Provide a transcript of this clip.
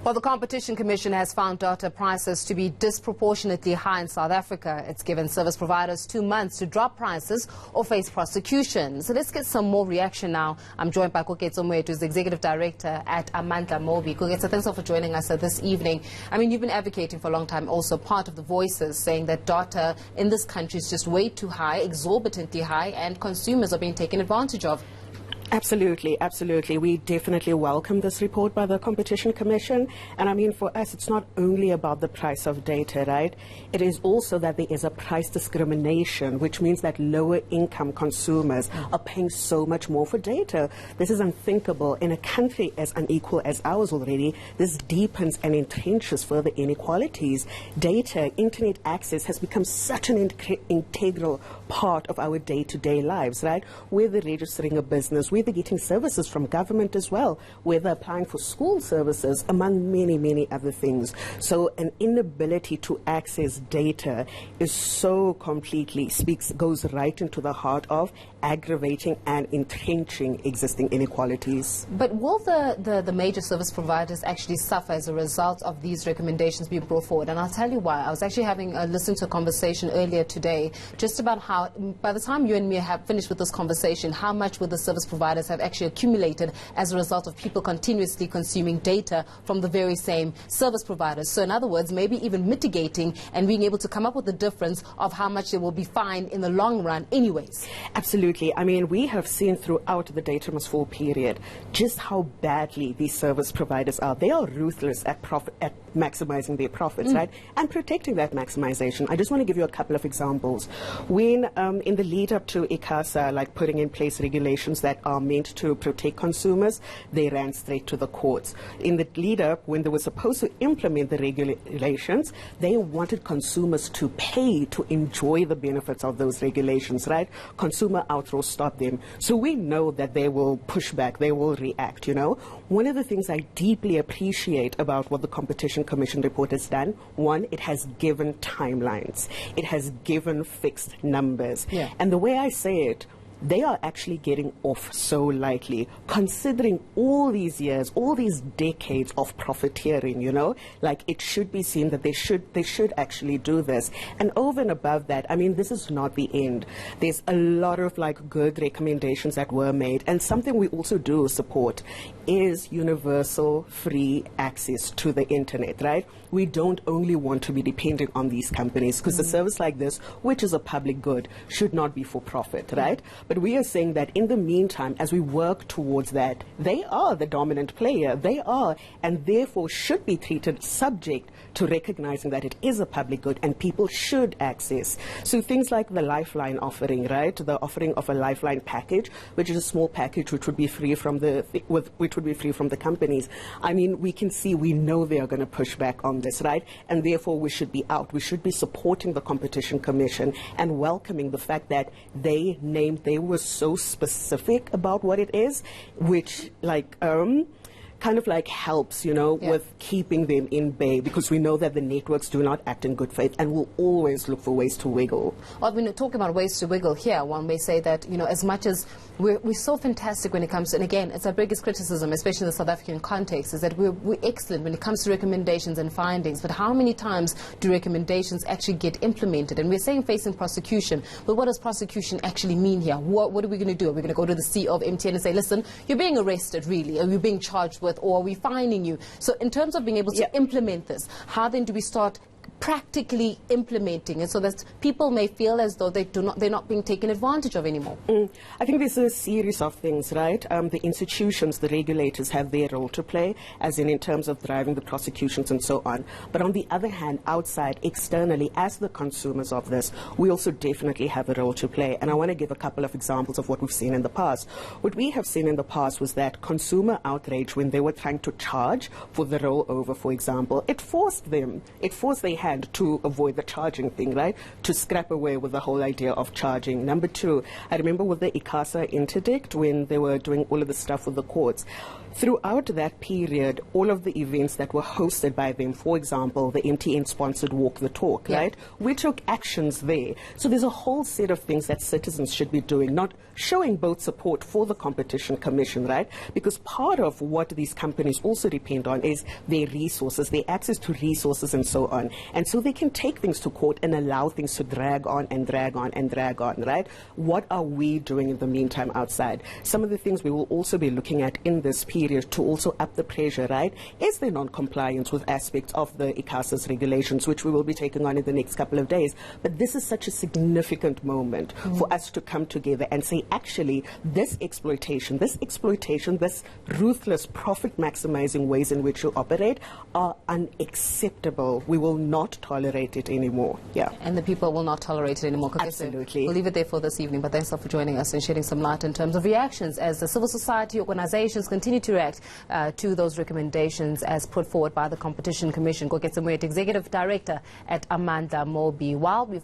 Well, the Competition Commission has found data prices to be disproportionately high in South Africa. It's given service providers 2 months to drop prices or face prosecution. So let's get some more reaction now. I'm joined by Koketso Mwetu, who's the Executive Director at Amandla Mobi. Koketso, thanks for joining us this evening. I mean, you've been advocating for a long time, also part of the voices, saying that data in this country is just way too high, exorbitantly high, and consumers are being taken advantage of. Absolutely, absolutely. We definitely welcome this report by the Competition Commission. And I mean, for us, it's not only about the price of data, right? It is also that there is a price discrimination, which means that lower income consumers are paying so much more for data. This is unthinkable. In a country as unequal as ours already, this deepens and entrenches further inequalities. Data, internet access has become such an integral part of our day-to-day lives, right? Whether registering a business, whether getting services from government as well, whether applying for school services, among many, many other things. So an inability to access data is so completely goes right into the heart of aggravating and entrenching existing inequalities. But will the major service providers actually suffer as a result of these recommendations being brought forward? And I'll tell you why. I was actually having listened to a conversation earlier today just about how, by the time you and me have finished with this conversation, how much will the service providers have actually accumulated as a result of people continuously consuming data from the very same service providers. So in other words, maybe even mitigating and being able to come up with the difference of how much they will be fined in the long run anyways. Absolutely. I mean, we have seen throughout the data must fall period just how badly these service providers are. They are ruthless at maximizing their profits, right? And protecting that maximization. I just want to give you a couple of examples. When in the lead up to ICASA, like putting in place regulations that are meant to protect consumers, they ran straight to the courts. In the lead up, when they were supposed to implement the regulations, they wanted consumers to pay to enjoy the benefits of those regulations, right? Consumer outroar stopped them. So we know that they will push back, they will react, you know. One of the things I deeply appreciate about what the Competition Commission report has done, one, it has given timelines. It has given fixed numbers. Yeah. And the way I say it, they are actually getting off so lightly, considering all these years, all these decades of profiteering, you know, like it should be seen that they should actually do this. And over and above that, I mean, this is not the end. There's a lot of like good recommendations that were made, and something we also do support is universal free access to the internet, right? We don't only want to be dependent on these companies, because a service like this, which is a public good, should not be for profit, right? But we are saying that in the meantime, as we work towards that, they are the dominant player. They are, and therefore should be treated subject to recognizing that it is a public good and people should access. So things like the Lifeline offering, right? The offering of a Lifeline package, which is a small package which would be free from the companies. I mean, we can see, we know they are going to push back on this, right? And therefore we should be out. We should be supporting the Competition Commission and welcoming the fact that they were so specific about what it is, which like kind of like helps, you know, with keeping them in bay, because we know that the networks do not act in good faith and will always look for ways to wiggle. Well, when we're talking about ways to wiggle here, one may say that, you know, as much as we're so fantastic when it comes to, and again, it's our biggest criticism, especially in the South African context, is that we're excellent when it comes to recommendations and findings, but how many times do recommendations actually get implemented? And we're saying facing prosecution, but what does prosecution actually mean here? What are we going to do? Are we going to go to the CEO of MTN and say, listen, you're being arrested, really, or you're being charged with, or are we fining you? So in terms of being able to implement this, how then do we start practically implementing it so that people may feel as though they're not being taken advantage of anymore? I think there's a series of things, right? The institutions, the regulators have their role to play, as in terms of driving the prosecutions and so on. But on the other hand, outside, externally, as the consumers of this, we also definitely have a role to play. And I want to give a couple of examples of what we've seen in the past. What we have seen in the past was that consumer outrage, when they were trying to charge for the rollover, for example, it forced their hand. hand to avoid the charging thing, right? To scrap away with the whole idea of charging. Number two, I remember with the ICASA interdict when they were doing all of the stuff with the courts. Throughout that period, all of the events that were hosted by them, for example, the MTN-sponsored Walk the Talk, right? We took actions there. So there's a whole set of things that citizens should be doing, not showing both support for the Competition Commission, right? Because part of what these companies also depend on is their resources, their access to resources and so on. And so they can take things to court and allow things to drag on and drag on and drag on, right? What are we doing in the meantime outside? Some of the things we will also be looking at in this period to also up the pressure, right, is the non-compliance with aspects of the ICASA's regulations, which we will be taking on in the next couple of days. But this is such a significant moment for us to come together and say, actually, this exploitation, this ruthless profit-maximizing ways in which you operate are unacceptable. We will not tolerate it anymore. Yeah. And the people will not tolerate it anymore. Absolutely. We'll leave it there for this evening, but thanks a lot for joining us and shedding some light in terms of reactions as the civil society organizations continue to react to those recommendations as put forward by the Competition Commission. Go get some Executive Director at Amanda Mobi. While we